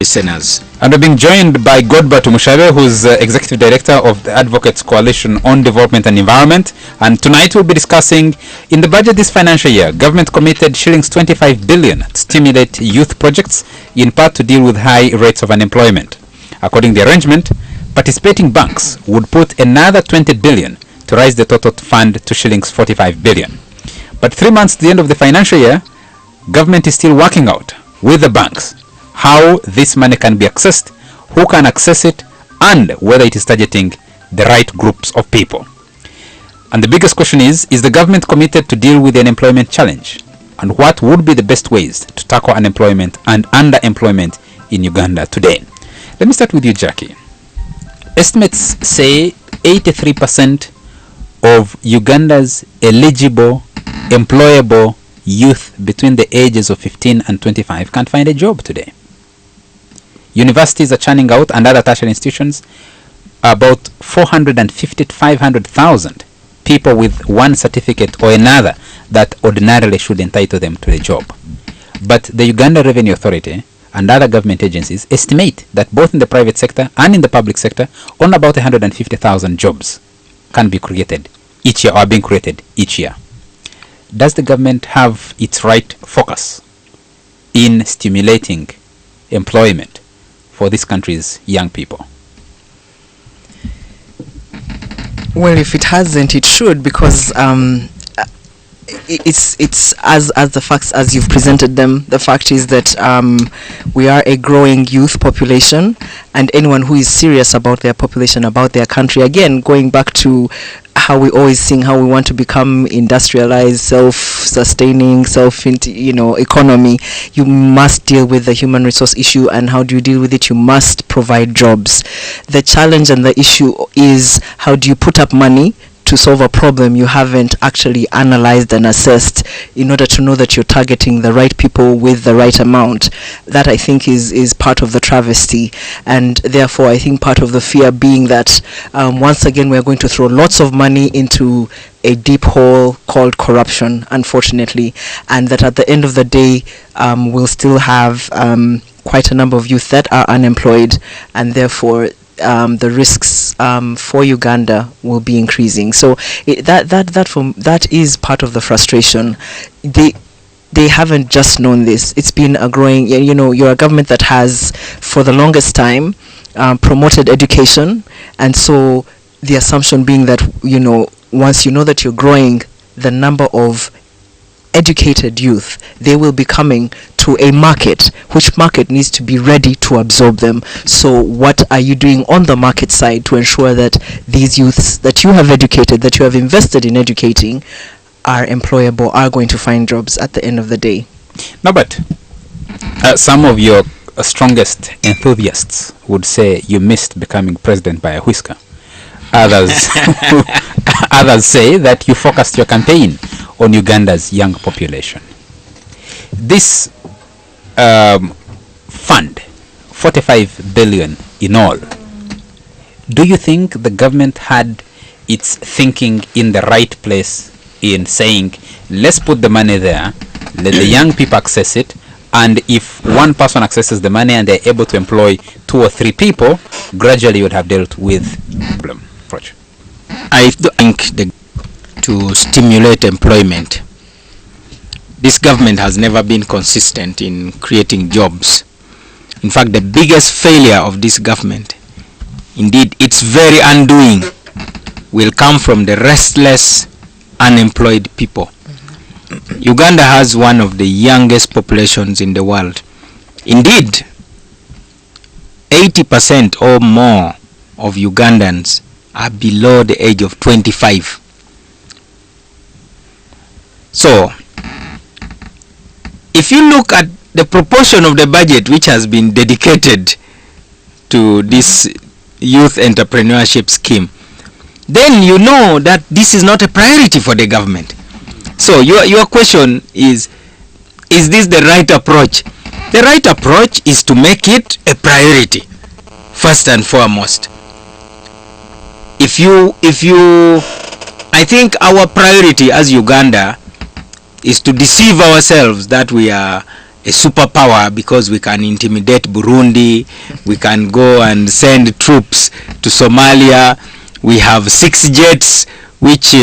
listeners. And we're being joined by Godber Tumushabe, who's Executive Director of the Advocates Coalition on Development and Environment. And tonight we'll be discussing, in the budget this financial year, government committed shillings 25 billion to stimulate youth projects, in part to deal with high rates of unemployment. According to the arrangement, participating banks would put another 20 billion to raise the total fund to shillings 45 billion. But 3 months to the end of the financial year, government is still working out with the banks how this money can be accessed, who can access it, and whether it is targeting the right groups of people. And the biggest question is the government committed to deal with the unemployment challenge? And what would be the best ways to tackle unemployment and underemployment in Uganda today? Let me start with you, Jackie. Estimates say 83% of Uganda's eligible, employable youth between the ages of 15 and 25 can't find a job today. Universities are churning out, and other tertiary institutions, about 450 to 500,000 people with one certificate or another that ordinarily should entitle them to a job. But the Uganda Revenue Authority and other government agencies estimate that both in the private sector and in the public sector, only about 150,000 jobs can be created each year, or are being created each year. Does the government have its right focus in stimulating employment for this country's young people? Well, if it hasn't, it should, because it's as the facts as you've presented them. The fact is that we are a growing youth population, and anyone who is serious about their population, about their country, again going back to how we always sing, how we want to become industrialized, self-sustaining, economy, you must deal with the human resource issue. And how do you deal with it? You must provide jobs. The challenge and the issue is, how do you put up money to solve a problem you haven't actually analyzed and assessed, in order to know that you're targeting the right people with the right amount? That, I think, is part of the travesty, and therefore I think part of the fear being that once again we're going to throw lots of money into a deep hole called corruption, unfortunately, and that at the end of the day we'll still have quite a number of youth that are unemployed, and therefore the risks for Uganda will be increasing. So that is part of the frustration. They haven't just known this. It's been a growing, you're a government that has for the longest time promoted education, and so the assumption being that once you know that you're growing the number of educated youth, they will be coming to a market, which market needs to be ready to absorb them. So what are you doing on the market side to ensure that these youths that you have educated, that you have invested in educating, are employable, are going to find jobs at the end of the day? Norbert, some of your strongest enthusiasts would say you missed becoming president by a whisker. Others say that you focused your campaign on Uganda's young population. This fund, 45 billion in all, do you think the government had its thinking in the right place in saying, let's put the money there, let the young people access it, and if one person accesses the money and they're able to employ 2 or 3 people, gradually you would have dealt with the problem? I think to stimulate employment, this government has never been consistent in creating jobs. In fact, the biggest failure of this government, indeed its very undoing, will come from the restless, unemployed people. Uganda has one of the youngest populations in the world. Indeed, 80% or more of Ugandans are below the age of 25. So, if you look at the proportion of the budget which has been dedicated to this youth entrepreneurship scheme, then you know that this is not a priority for the government. So your question is this the right approach? The right approach is to make it a priority, first and foremost. I think our priority as Uganda is to deceive ourselves that we are a superpower because we can intimidate Burundi, we can go and send troops to Somalia. We have 6 jets which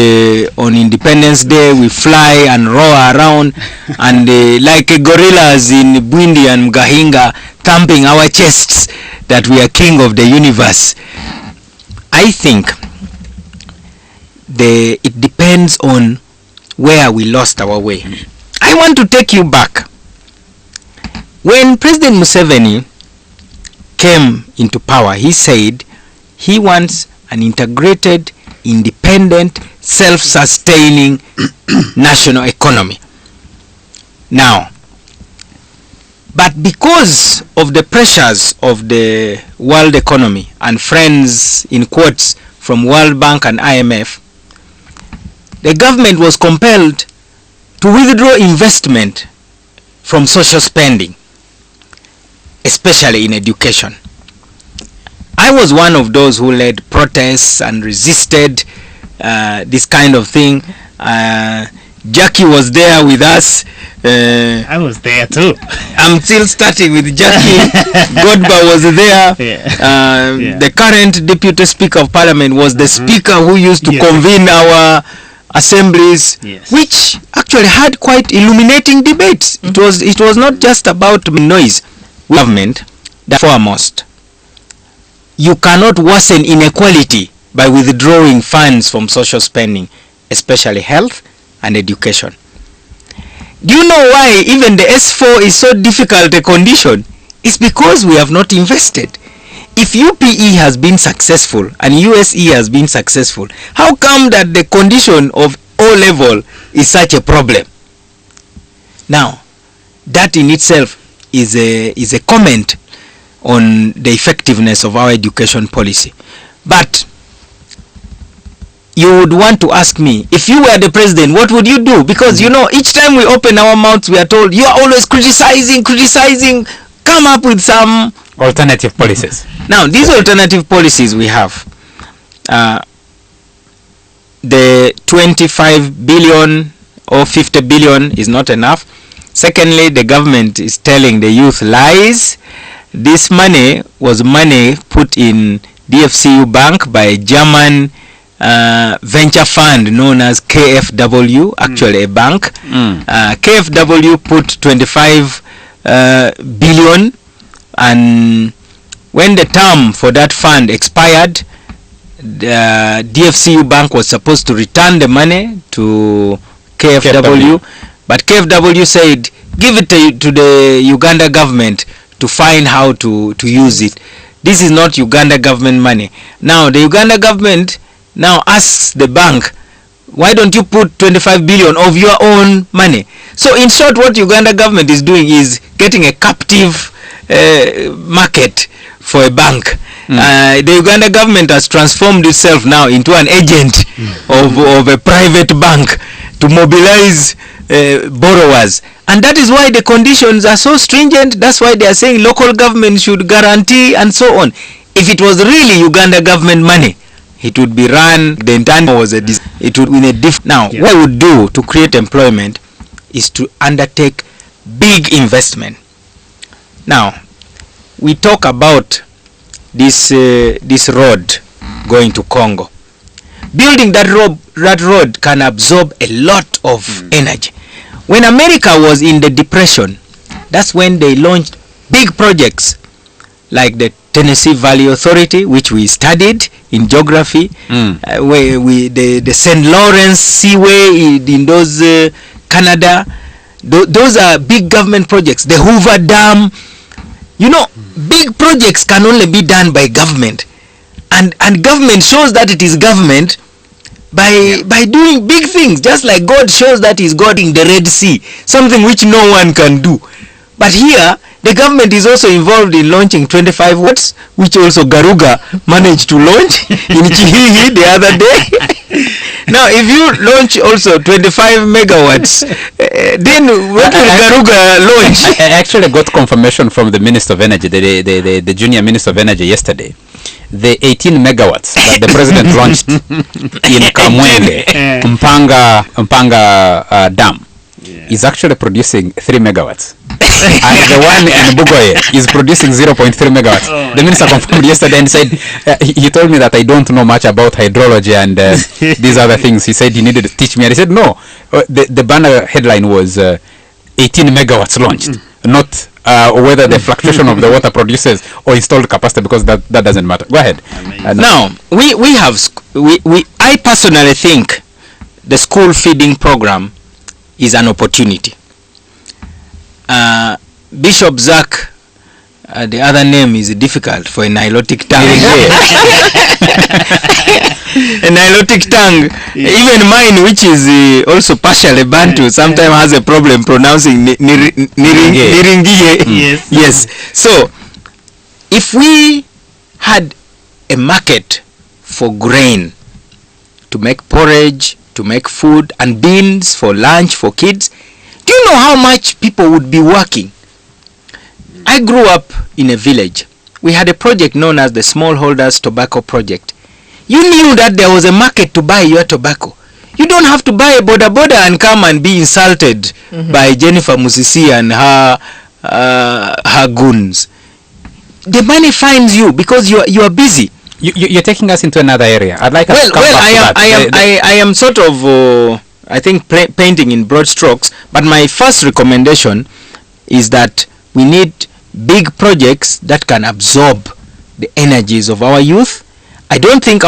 on Independence Day we fly and roar around and like gorillas in Bwindi and Mgahinga, thumping our chests that we are king of the universe. I think it depends on where we lost our way. I want to take you back. When President Museveni came into power, he said he wants an integrated, independent, self-sustaining national economy. Now, but because of the pressures of the world economy and friends in quotes from World Bank and IMF, the government was compelled to withdraw investment from social spending, especially in education. I was one of those who led protests and resisted this kind of thing. Jackie was there with us. I was there too. I'm still starting with Jackie. Godber was there. The current Deputy Speaker of Parliament was the speaker who used to convene our assemblies, which actually had quite illuminating debates. It was not just about noise. Government, the foremost. You cannot worsen inequality by withdrawing funds from social spending, especially health and education. Do you know why even the S4 is so difficult a condition? It's because we have not invested. If UPE has been successful and USE has been successful, how come that the condition of O level is such a problem? Now, that in itself is a comment on the effectiveness of our education policy. But you would want to ask me, if you were the president, what would you do? Because you know, each time we open our mouths, we are told you are always criticizing, come up with some alternative policies. Now, these alternative policies we have, the 25 billion or 50 billion is not enough. Secondly, the government is telling the youth lies. This money was money put in DFCU Bank by a German venture fund known as KFW, actually a bank. KFW put 25 billion, and when the term for that fund expired, the DFCU Bank was supposed to return the money to KFW, but KFW said give it to the Uganda government to find how to use it. This is not Uganda government money. Now the Uganda government now asks the bank, why don't you put 25 billion of your own money? So in short, what Uganda government is doing is getting a captive market for a bank. The Uganda government has transformed itself now into an agent of a private bank to mobilize borrowers, and that is why the conditions are so stringent. That's why they are saying local government should guarantee and so on. If it was really Uganda government money, it would be run, the entire was it would in a now what we would do to create employment is to undertake big investment. Now we talk about this road going to Congo. Building that road can absorb a lot of energy. When America was in the Depression, that's when they launched big projects like the Tennessee Valley Authority, which we studied in geography, where the St. Lawrence Seaway in those Canada. Those are big government projects. The Hoover Dam. You know, big projects can only be done by government, and government shows that it is government by doing big things, just like God shows that He's God in the Red Sea, something which no one can do. But here the government is also involved in launching 25 watts, which also Garuga managed to launch in Chihihi the other day. Now if you launch also 25 megawatts, then what will Garuga launch? I actually got confirmation from the Minister of Energy, the junior Minister of Energy yesterday. The 18 megawatts that the president launched in Kamwenge, Mpanga Dam, is actually producing 3 megawatts. and the one in Bugoye is producing 0.3 megawatts. Oh, The minister confirmed yesterday and said, he told me that I don't know much about hydrology and these other things. He said he needed to teach me. And I said, no, the banner headline was 18 megawatts launched, not whether the fluctuation of the water produces or installed capacity, because that doesn't matter. Go ahead. Now, I personally think the school feeding program is an opportunity. Bishop Zach, the other name is difficult for a Nilotic tongue. A Nilotic tongue, even mine, which is also partially Bantu, sometimes has a problem pronouncing Niringie. Yes. So, if we had a market for grain to make porridge, to make food, and beans for lunch for kids, do you know how much people would be working? I grew up in a village. We had a project known as the Smallholders Tobacco Project. You knew that there was a market to buy your tobacco. You don't have to buy a boda and come and be insulted by Jennifer Musisi and her goons. The money finds you because you are busy. You're taking us into another area. I'd like us to come back to that. I am sort of, I think, painting in broad strokes, but my first recommendation is that we need big projects that can absorb the energies of our youth. I don't think